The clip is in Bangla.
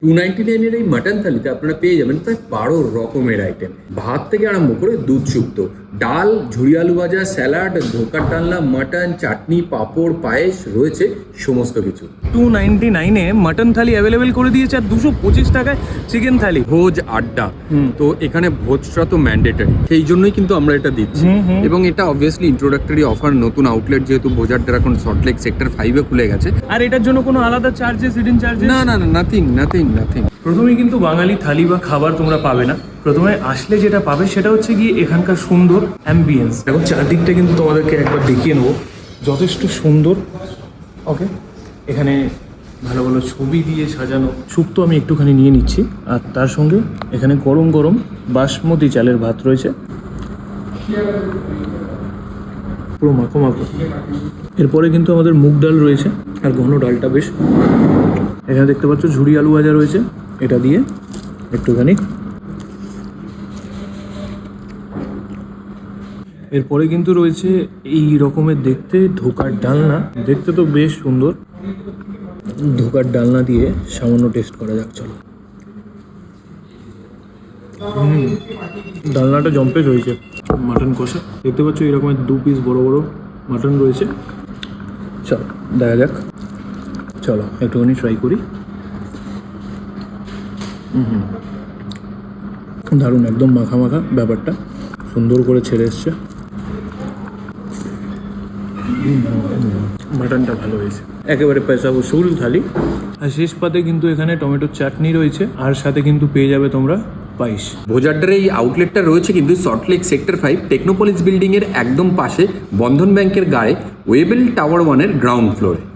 299 এই মাটন থালিতে আপনারা পেয়ে যাবেন প্রায় 12 রকমের আইটেম। ভাত থেকে আরম্ভ করে দুধ শুক্তো, ডাল, ঝুরি আলু ভাজা, স্যালাড, ধোকার ডালনা, মাটন, চাটনি, পাঁপড়, পায়েস রয়েছে সমস্ত কিছু। 299 মাটন থালি অ্যাভেলেবেল করে দিয়েছে আর 225 টাকায় চিকেন থালি। ভোজ আড্ডা, তো এখানে ভোজটা তো ম্যান্ডেটারি, সেই জন্যই কিন্তু আমরা এটা দিচ্ছি। এবং এটা অবভিয়াসলি ইন্ট্রোডাক্টরি অফার, নতুন আউটলেট যেহেতু ভোজ আড্ডার এখন সল্টলেক সেক্টর 5-এ খুলে গেছে। আর এটার জন্য কোনো আলাদা চার্জেস, হিডেন চার্জেস? না, নাথিং। প্রথমেই কিন্তু বাঙালি থালি বা খাবার তোমরা পাবে না। প্রথমে আসলে যেটা পাবে সেটা হচ্ছে গিয়ে এখানকার সুন্দর অ্যাম্বিয়েন্স। এখন চারদিকটা কিন্তু তোমাদেরকে একবার দেখিয়ে নেবো, যথেষ্ট সুন্দর। ওকে, এখানে ভালো ভালো ছবি দিয়ে সাজানো। শুক্তো আমি একটুখানি নিয়ে নিচ্ছি, আর তার সঙ্গে এখানে গরম গরম বাসমতি চালের ভাত রয়েছে, পুরো মাখো মাখো। এরপরে কিন্তু আমাদের মুগ ডাল রয়েছে, আর ঘন ডালটা বেশ। এখানে দেখতে পাচ্ছ ঝুরি আলু ভাজা রয়েছে, এটা দিয়ে একটুখানি। এরপরে কিন্তু রয়েছে এই রকমের দেখতে ধোকার ডালনা। দেখতে তো বেশ সুন্দর। ধোকার ডালনা দিয়ে সামান্য টেস্ট করা যাক, চলো। ডালনাটা জম্পেস হয়েছে। মাটন কষা দেখতে পাচ্ছ, এই রকমের 2 পিস বড় বড় মাটন রয়েছে। চলো দেখা যাক, চলো একটুখানি ট্রাই করি। দারুণ, একদম মাখা মাখা ব্যাপারটা, সুন্দর করে ছেড়ে এসছে। মাটনটা ভালো হয়েছে, একেবারে পয়সা বসুল থালি। আর শেষ পাতে কিন্তু এখানে টমেটোর চাটনি রয়েছে, আর সাথে কিন্তু পেয়ে যাবে তোমরা পায়েস। ভোজ আড্ডার এই আউটলেটটা রয়েছে কিন্তু সল্টলেক সেক্টর 5 টেকনোপলিস বিল্ডিংয়ের একদম পাশে, বন্ধন ব্যাংকের গায়ে, ওয়েবেল টাওয়ার 1-এর গ্রাউন্ড ফ্লোরে।